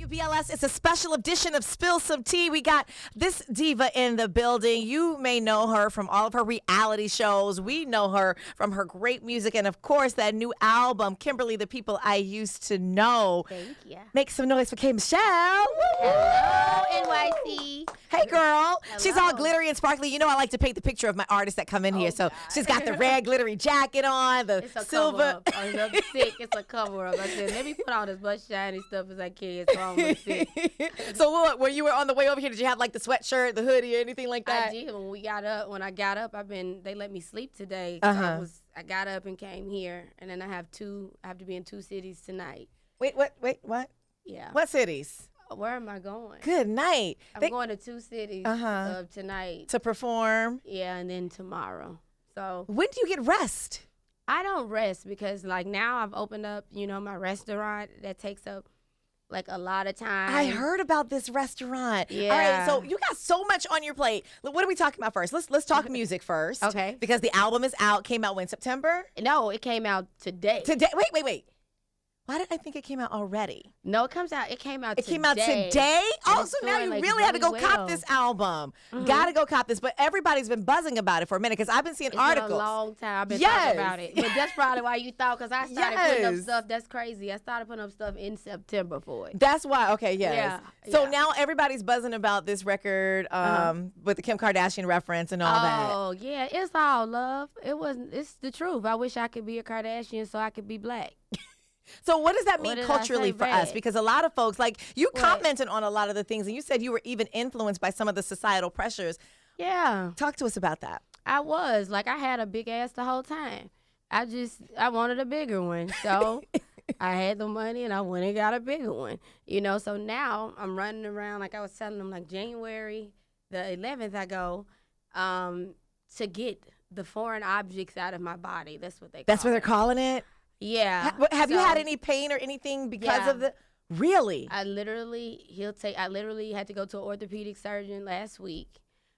WBLS, it's a special edition of Spill Some Tea. We got this diva in the building. You may know her from all of her reality shows. We know her from her great music and, of course, that new album, Kimberly, The People I Used to Know. Thank you. Make some noise for K.Michelle. Hello, NYC. Hey, girl. Hello. She's all glittery and sparkly. You know I like to paint the picture of my artists that come in here. So she's got the red glittery jacket on, the It's a silver. cover-up. I'm sick. It's a cover-up. I said, let me put all as much shiny stuff as I can so I don't look sick. So what, when you were on the way over here, did you have like the sweatshirt, the hoodie, or anything like that? I did. When I got up, they let me sleep today. Uh-huh. So I got up and came here, and then I have to be in 2 cities tonight. Wait, what? Yeah. What cities? Where am I going? Good night. I'm going to 2 cities tonight. To perform. Yeah, and then tomorrow. So When do you get rest? I don't rest because like now I've opened up, my restaurant that takes up like a lot of time. I heard about this restaurant. Yeah. All right, so you got so much on your plate. What are we talking about first? Let's talk music first. Okay. Because the album is out. Came out when? September? No, it came out today. Today. Wait. Why did I think it came out already? No, it came out It today. came out today? Oh, it's so now doing, you like, really had to go really cop well. this album. Gotta go cop this. But everybody's been buzzing about it for a minute because I've been seeing It's articles. been a long time I've been Yes. talking about it. But that's probably why you thought, because I started putting up Yes. stuff. That's crazy. I started putting up stuff in September for it. That's why. Okay, yes. Yeah, So yeah. now everybody's buzzing about this record with the Kim Kardashian reference and all that. Oh, yeah. It's all love. It's the truth. I wish I could be a Kardashian so I could be black. So what does that mean What did I culturally say, for us? Red? Because a lot of folks, like you What? commented on a lot of the things, and you said you were even influenced by some of the societal pressures. Yeah. Talk to us about that. I was. Like, I had a big ass the whole time. I wanted a bigger one. So I had the money and I went and got a bigger one. So now I'm running around, like I was telling them, like January the 11th I go to get the foreign objects out of my body. That's what they call That's what they're it. calling it? Yeah. Have you So, had any pain or anything because Yeah. of the... Really? I literally had to go to an orthopedic surgeon last week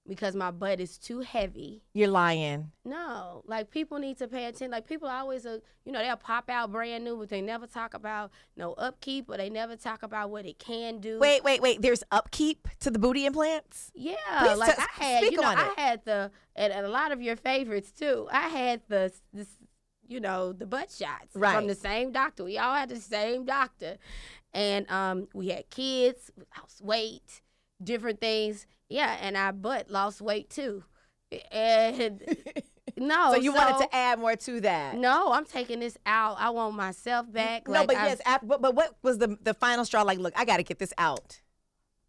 because my butt is too heavy. You're lying. No, like people need to pay attention. Like people always, they'll pop out brand new, but they never talk about no upkeep, or they never talk about what it can do. Wait. There's upkeep to the booty implants? Yeah, Please like t- I had, speak on I it. had and a lot of your favorites too. I had the butt shots Right. from the same doctor. We all had the same doctor, and we had kids, lost weight, different things. Yeah, and our butt lost weight too. And no, So you wanted to add more to that? No, I'm taking this out. I want myself back. No, Like, but yes. But what was the final straw? Like, look, I got to get this out.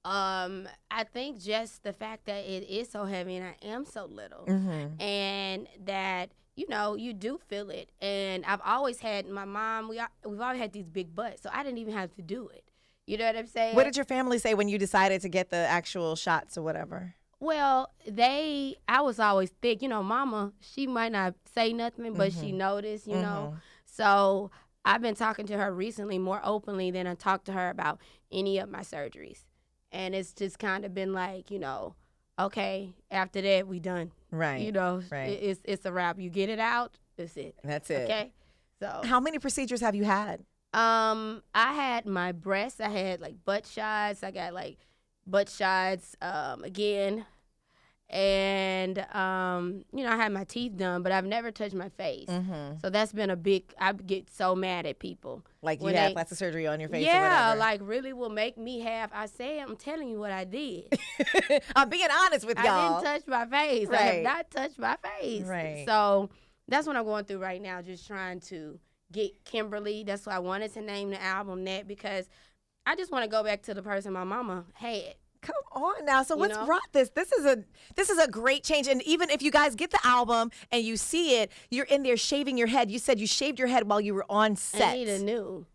I think just the fact that it is so heavy and I am so little, Mm-hmm. and that you do feel it. And I've always had my mom. We've always had these big butts, so I didn't even have to do it. You know what I'm saying? What did your family say when you decided to get the actual shots or whatever? Well, I was always thick. Mama, she might not say nothing, but she noticed, know. So I've been talking to her recently more openly than I talked to her about any of my surgeries. And it's just kind of been like, okay, after that, we done. Right. Right. It's a wrap. You get it out, that's it. That's it. Okay? So How many procedures have you had? I had my breasts. I had like butt shots. I got like butt shots again. And, I had my teeth done, but I've never touched my face. So that's been I get so mad at people. Like you when had they- plastic surgery on your face or Yeah, whatever? like really will make me I'm telling you what I did. I'm being honest with y'all. I didn't touch my face. I Right. have not touched my face. Right. So that's what I'm going through right now, just trying to get Kimberly. That's why I wanted to name the album that, because I just want to go back to the person my mama had. Come on now. So what's know? brought this? This is a great change. And even if you guys get the album and you see it, you're in there shaving your head. You said you shaved your head while you were on set. I need a new.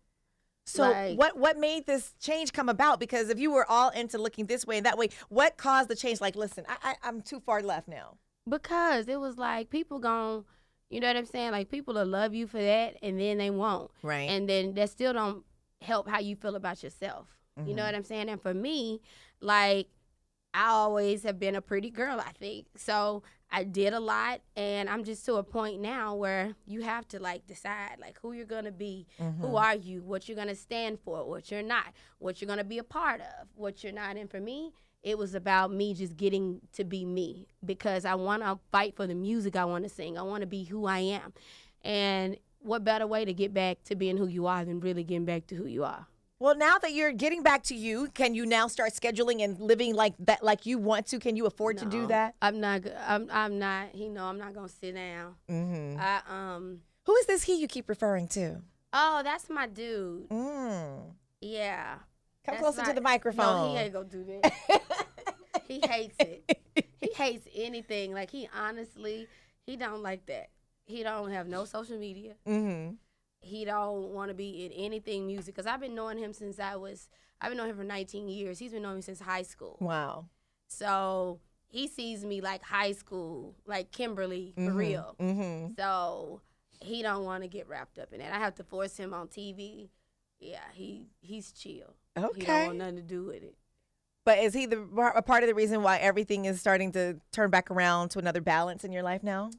So like- what made this change come about? Because if you were all into looking this way and that way, what caused the change? Like, listen, I'm too far left now. Because it was like people gon', you know what I'm saying? Like people will love you for that and then they won't. Right. And then that still don't help how you feel about yourself. You know what I'm saying? And for me, like I always have been a pretty girl, I think. So I did a lot, and I'm just to a point now where you have to like decide like who you're gonna be, who are you, what you're gonna stand for, what you're not, what you're gonna be a part of, what you're not. And for me, it was about me just getting to be me, because I want to fight for the music I want to sing. I want to be who I am. And what better way to get back to being who you are than really getting back to who you are? Well, now that you're getting back to you, can you now start scheduling and living like that, like you want to? Can you afford to do that? I'm not. I'm not. I'm not gonna sit down. Who is this he you keep referring to? Oh, that's my dude. Yeah. Come That's closer to the microphone. No, he ain't gonna do that. He hates it. He hates anything. Like, he honestly, he don't like that. He don't have no social media. He don't want to be in anything music. Because I've been knowing him I've been knowing him for 19 years. He's been knowing me since high school. Wow. So he sees me like high school, like Kimberly, for real. So he don't want to get wrapped up in that. I have to force him on TV. Yeah, he's chill. Okay. He don't want nothing to do with it. But is he a part of the reason why everything is starting to turn back around to another balance in your life now?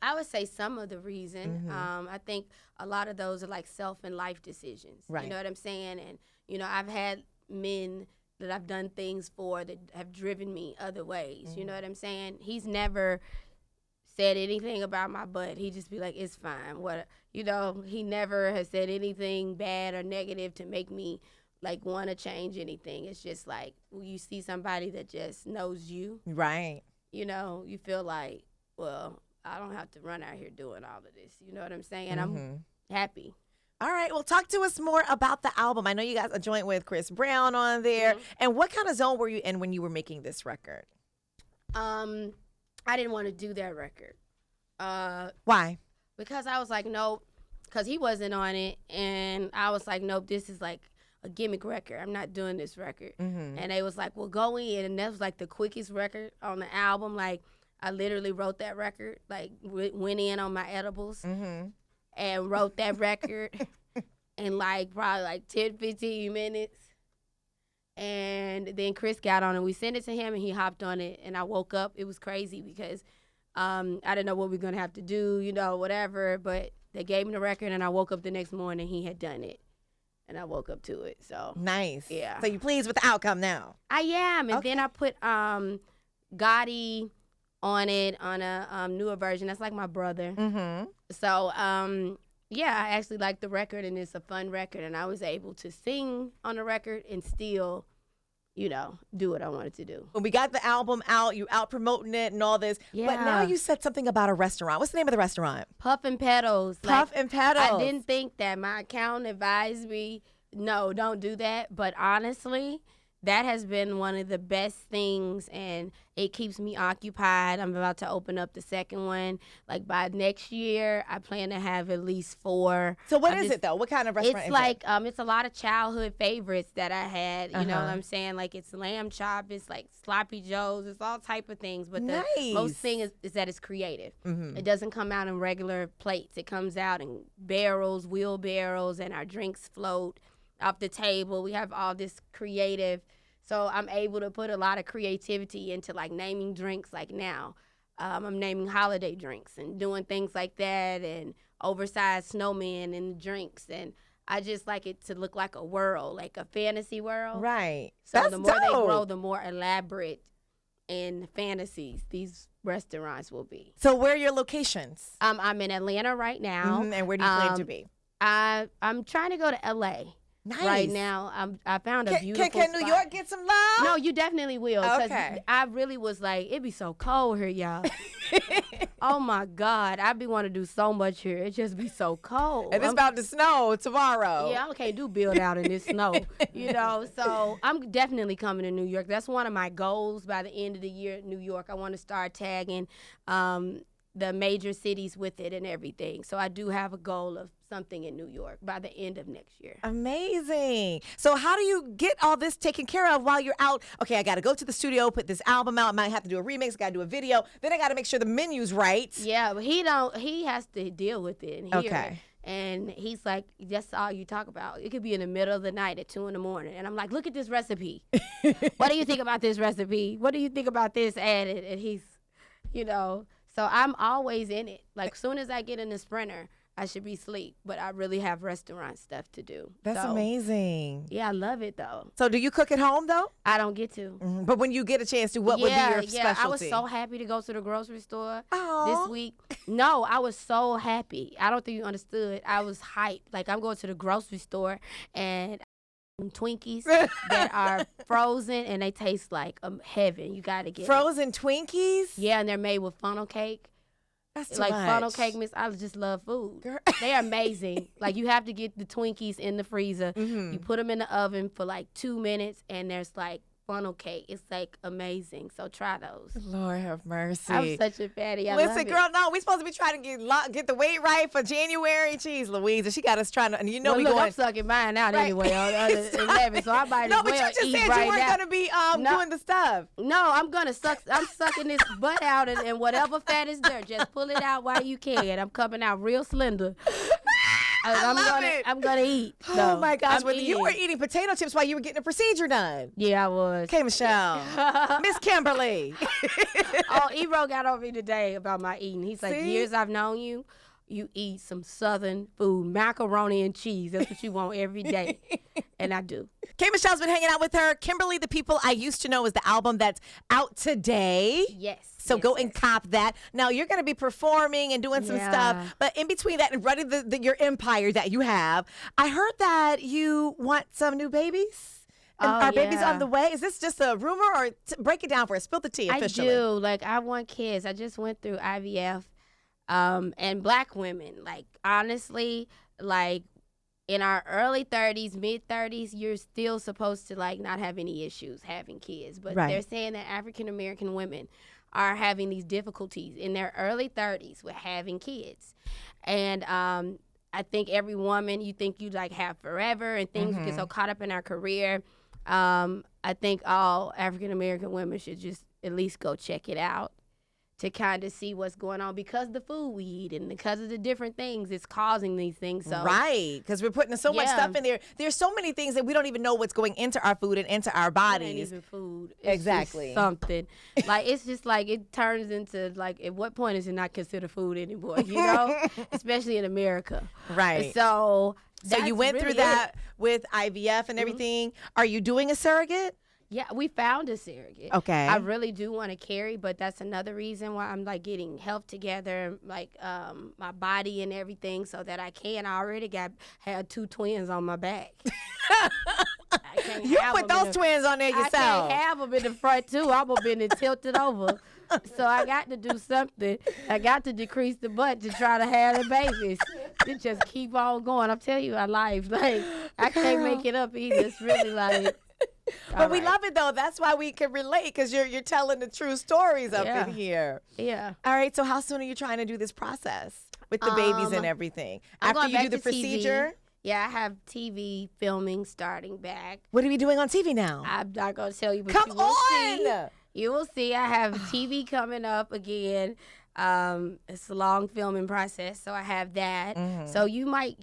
I would say some of the reason. I think a lot of those are like self and life decisions. Right. You know what I'm saying? And, I've had men that I've done things for that have driven me other ways. You know what I'm saying? He's never said anything about my butt. He just be like, it's fine. He never has said anything bad or negative to make me like want to change anything. It's just like, when you see somebody that just knows you. Right. You feel like, well, I don't have to run out here doing all of this. You know what I'm saying? And I'm happy. All right. Well, talk to us more about the album. I know you got a joint with Chris Brown on there. And what kind of zone were you in when you were making this record? I didn't want to do that record. Why? Because I was like, nope. Because he wasn't on it. And I was like, nope, this is like a gimmick record. I'm not doing this record. And they was like, well, go in. And that was like the quickest record on the album. Like, I literally wrote that record, like went in on my edibles and wrote that record in like probably like 10, 15 minutes. And then Chris got on it. We sent it to him and he hopped on it. And I woke up. It was crazy because I didn't know what we were going to have to do, whatever. But they gave me the record and I woke up the next morning. He had done it. And I woke up to it. So nice. Yeah. So you pleased with the outcome now? I am. And then I put Gotti on it on a newer version. That's like my brother. So yeah, I actually like the record and it's a fun record and I was able to sing on the record and still do what I wanted to do. When we got the album out, you out promoting it and all this. Yeah. But now you said something about a restaurant. What's the name of the restaurant? Puff and Pedals. Puff and Pedals. I didn't think that. My accountant advised me, no, don't do that. But honestly, that has been one of the best things, and it keeps me occupied. I'm about to open up the second one. Like, by next year, I plan to have at least 4. So what is it, though? What kind of restaurant it's is like, it? It's a lot of childhood favorites that I had. You know what I'm saying? Like, it's lamb chop. It's like sloppy joes. It's all type of things. But the most thing is that it's creative. It doesn't come out in regular plates. It comes out in barrels, wheelbarrows, and our drinks float off the table. We have all this creative. So I'm able to put a lot of creativity into like naming drinks. Like now, I'm naming holiday drinks and doing things like that, and oversized snowmen in the drinks. And I just like it to look like a world, like a fantasy world. Right. So That's the more dope. they grow, the more elaborate and fantasies these restaurants will be. So where are your locations? I'm in Atlanta right now. And where do you plan to be? I'm trying to go to L.A. Nice. Right now. I found a beautiful Can New spot. York get some love? No, you definitely will. 'Cause Okay. I really was like, it'd be so cold here, y'all. Oh, my God. I'd be wanting to do so much here. It just be so cold. And it's about to snow tomorrow. Yeah, I can't do build out in this snow, So I'm definitely coming to New York. That's one of my goals by the end of the year in New York. I want to start tagging the major cities with it and everything. So I do have a goal of something in New York by the end of next year. Amazing. So how do you get all this taken care of while you're out? Okay, I got to go to the studio, put this album out. I might have to do a remix, got to do a video. Then I got to make sure the menu's right. Yeah, but he has to deal with it and hear it. And he's like, that's all you talk about. It could be in the middle of the night at 2 a.m. And I'm like, look at this recipe. What do you think about this recipe? What do you think about this added? And you know. So I'm always in it. Like, soon as I get in the Sprinter, I should be asleep, but I really have restaurant stuff to do. That's So, amazing. yeah, I love it though. So do you cook at home though? I don't get to. But when you get a chance to, what would be your specialty? Yeah, I was so happy to go to the grocery store Aw. this week. No, I was so happy. I don't think you understood. I was hyped. Like, I'm going to the grocery store and Twinkies that are frozen and they taste like heaven. You got to get Frozen Twinkies? Yeah, and they're made with funnel cake. That's too Like much. funnel cake mix. I just love food. Girl. They're amazing. Like, you have to get the Twinkies in the freezer. You put them in the oven for like 2 minutes, and there's like funnel cake. It's like amazing. So try those. Lord have mercy. I'm such a fatty. I Listen, love girl, no, we supposed to be trying to get the weight right for January. Jeez, Louise, and she got us trying to, and you know Well, we look, going. I'm sucking mine out Right. anyway on 11, so I might No, as but well you just eat said right you weren't now. gonna be No. doing the stuff. No, I'm gonna suck. I'm sucking this butt out, and whatever fat is there, just pull it out while you can. I'm coming out real slender. I'm love gonna, it. I'm gonna eat. Oh So, my gosh, I'm when you were eating. eating potato chips while you were getting a procedure done. Yeah, I was. K.Michelle, Miss Kimberly. Oh, Ebro got over me today about my eating. He's like, See? years I've known you, you eat some Southern food, macaroni and cheese. That's what you want every day. And I do. K.Michelle's been hanging out with her. Kimberly, the People I Used to Know is the album that's out today. Yes. So yes, go yes. and cop that. Now you're going to be performing and doing some Yeah. stuff, but in between that and running your empire that you have, I heard that you want some new babies. And Oh, are babies yeah. on the way? Is this just a rumor, or break it down for us? Spill the tea officially. I do. Like, I want kids. I just went through IVF, and Black women. Like, honestly, like, in our early 30s, mid 30s, you're still supposed to like not have any issues having kids. But Right. they're saying that African American women are having these difficulties in their early 30s with having kids. And I think every woman, you think you like have forever, and things we get so caught up in our career. I think all African American women should just at least go check it out to kind of see what's going on, because the food we eat and because of the different things it's causing these things. So Right, because we're putting so much Yeah. stuff in there. There's so many things that we don't even know what's going into our food and into our it ain't bodies. even food. It's Exactly. just something. Like, it's just like it turns into like, at what point is it not considered food anymore? You know, especially in America. Right. So So you went through that with IVF and everything. Are you doing a surrogate? Yeah, we found a surrogate. Okay. I really do want to carry, but that's another reason why I'm like getting health together, like my body and everything, so that I can. I already had 2 twins on my back. I can't You have put them in those the- twins on there I yourself. can't have them in the front too. I'm gonna be tilted over. So I got to do something. I got to decrease the butt to try to have the babies. To just keep on going. I'm telling you, our life, like, I can't make it up either. It's really like. But we love it though. That's why we can relate, because you're telling the true stories up Yeah. in here. Yeah. All right. So how soon are you trying to do this process with the babies and everything? I'm After going you do back the to TV. procedure, Yeah, I have TV filming starting back. what are we doing on TV now? I'm not gonna tell you, but Come you will on. see. You will see. I have TV coming up again. It's a long filming process, so I have that. So you might,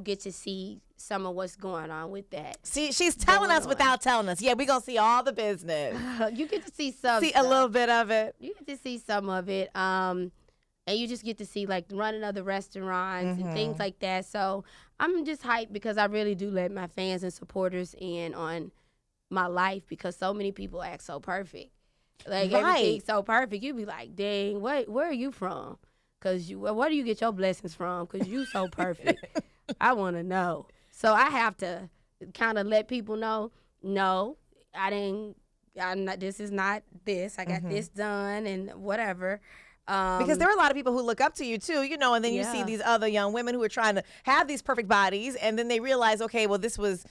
get to see some of what's going on with that. See, she's telling Going us on. without telling us. Yeah, we're going to see all the business. You get to see some. See a stuff. little bit of it. You get to see some of it. And you just get to see like running other restaurants and things like that. So I'm just hyped because I really do let my fans and supporters in on my life, because so many people act so perfect. Like, Right. everything's so perfect. You be like, dang, where are you from? Because where do you get your blessings from? Because you so perfect. I want to know. So I have to kind of let people know, no, I'm not, this is not this. I got this done and whatever. Because there are a lot of people who look up to you too, and then you see Yeah. these other young women who are trying to have these perfect bodies, and then they realize, okay, well, this was,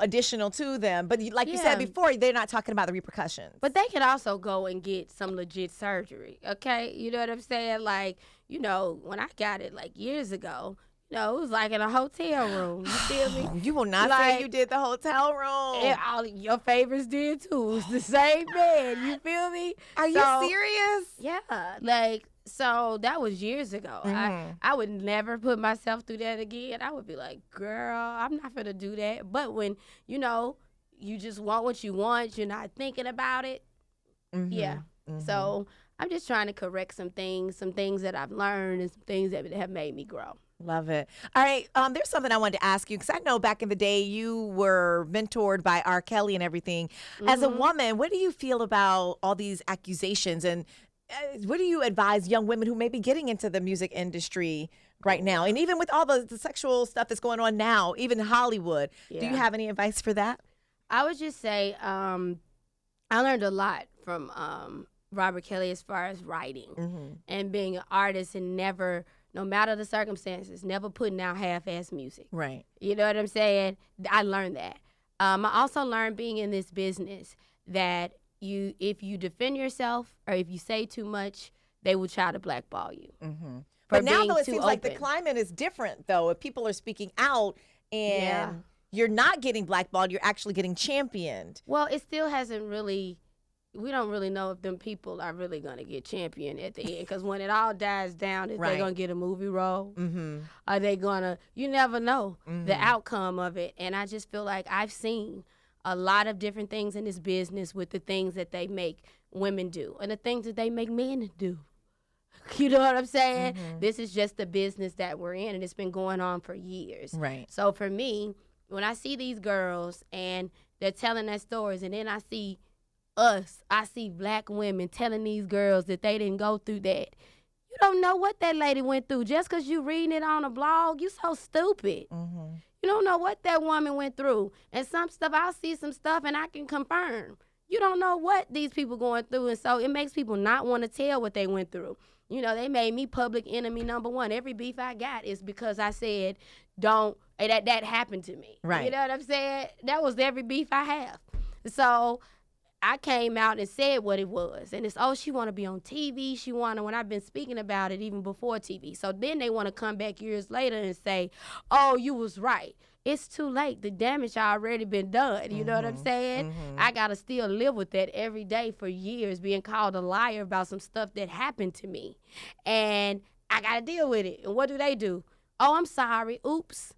additional to them. But like you said Yeah. before, they're not talking about the repercussions. But they can also go and get some legit surgery, okay? You know what I'm saying? Like, when I got it like years ago, it was like in a hotel room. You feel me? You will not say Like- you did the hotel room. And all your favorites did too. It's the same man. You feel me? Are you So- serious? Yeah. Like, so that was years ago. I would never put myself through that again. I would be like, girl, I'm not gonna do that. But when, you just want what you want, you're not thinking about it. Yeah. So I'm just trying to correct some things that I've learned and some things that have made me grow. Love it. All right. There's something I wanted to ask you because I know back in the day you were mentored by R.Kelly and everything. As a woman, what do you feel about all these accusations and what do you advise young women who may be getting into the music industry right now? And even with all the sexual stuff that's going on now, even in Hollywood, do you have any advice for that? I would just say I learned a lot from Robert Kelly as far as writing and being an artist and never, no matter the circumstances, never putting out half-ass music. Right. You know what I'm saying? I learned that. I also learned being in this business that if you defend yourself or if you say too much, they will try to blackball you. But now, though, it seems like the climate is different, though. If people are speaking out and you're not getting blackballed, you're actually getting championed. Well, it still hasn't really. We don't really know if them people are really going to get championed at the end. Because when it all dies down, is they going to get a movie role? Are they going to, you never know the outcome of it. And I just feel like I've seen a lot of different things in this business with the things that they make women do and the things that they make men do. You know what I'm saying? This is just the business that we're in, and it's been going on for years. Right. So for me, when I see these girls and they're telling their stories, and then I see black women telling these girls that they didn't go through that. You don't know what that lady went through. Just because you reading it on a blog, you so stupid. You don't know what that woman went through. And some stuff, I'll see some stuff and I can confirm. You don't know what these people going through. And so it makes people not want to tell what they went through. You know, they made me public enemy #1. Every beef I got is because I said, that happened to me. Right. You know what I'm saying? That was every beef I have. So I came out and said what it was. And it's, she want to be on TV. She want to, when I've been speaking about it even before TV. So then they want to come back years later and say, oh, you was right. It's too late. The damage already been done. You know what I'm saying? I got to still live with that every day for years, being called a liar about some stuff that happened to me. And I got to deal with it. And what do? Oh, I'm sorry. Oops.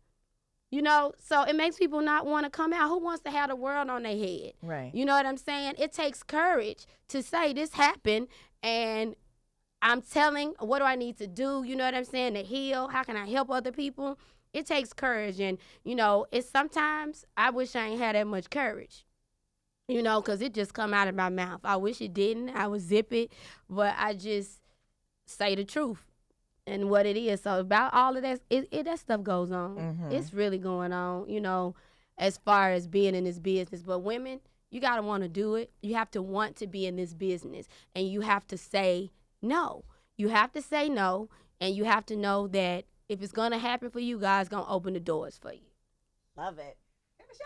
You know, so it makes people not want to come out. Who wants to have the world on their head? Right. You know what I'm saying? It takes courage to say this happened and I'm telling, what do I need to do? You know what I'm saying? To heal. How can I help other people? It takes courage. And, you know, it's sometimes I wish I ain't had that much courage, you know, because it just come out of my mouth. I wish it didn't. I would zip it, but I just say the truth. And what it is. So about all of that, that stuff goes on. It's really going on, you know, as far as being in this business. But women, you got to want to do it. You have to want to be in this business. And you have to say no. You have to say no. And you have to know that if it's going to happen for you, God's going to open the doors for you. Love it.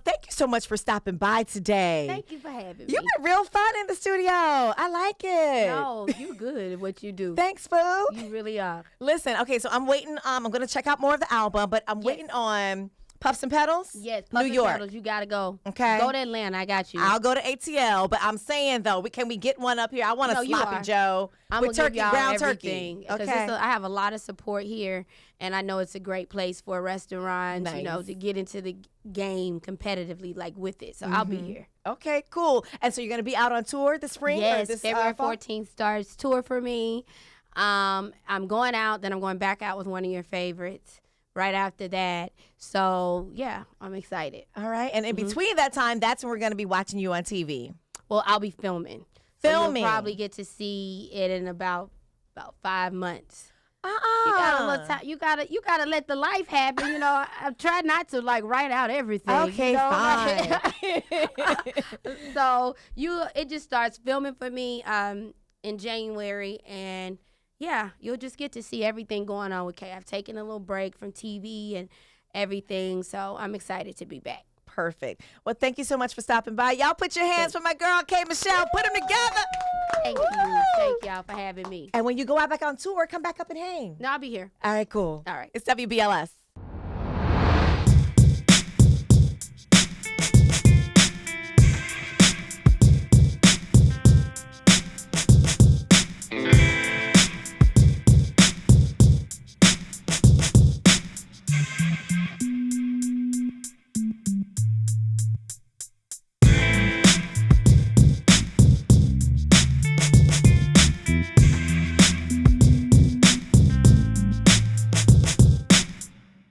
Thank you so much for stopping by today. Thank you for having me. You've been real fun in the studio. I like it. No, you good at what you do. Thanks, Boo. You really are. Listen, okay, so I'm waiting. I'm going to check out more of the album, but I'm waiting on Puffs and Pedals. Yes, New York. Pedals, you got to go. Okay. Go to Atlanta. I got you. I'll go to ATL, but I'm saying, though, can we get one up here? I want a sloppy Joe with turkey, ground turkey. Okay. I have a lot of support here, and I know it's a great place for restaurants, you know, to get into the game competitively, like with it. So I'll be here. Okay, cool. And so you're going to be out on tour this spring? Yes, or this, February fall? 14th starts tour for me. I'm going out, then I'm going back out with one of your favorites right after that. So, yeah, I'm excited. All right. And in between that time, that's when we're going to be watching you on TV. Well, I'll be filming. So you'll probably get to see it in about 5 months. You got a little time. You gotta let the life happen. You know, I try not to like write out everything. Okay, you know? fine. So it just starts filming for me in January, and yeah, you'll just get to see everything going on with Kay. I've taken a little break from TV and everything, so I'm excited to be back. Perfect. Well, thank you so much for stopping by. Y'all put your hands for my girl, K.Michelle. Put them together. Thank you. Thank y'all for having me. And when you go out back on tour, come back up and hang. No, I'll be here. All right, cool. All right. It's WBLS.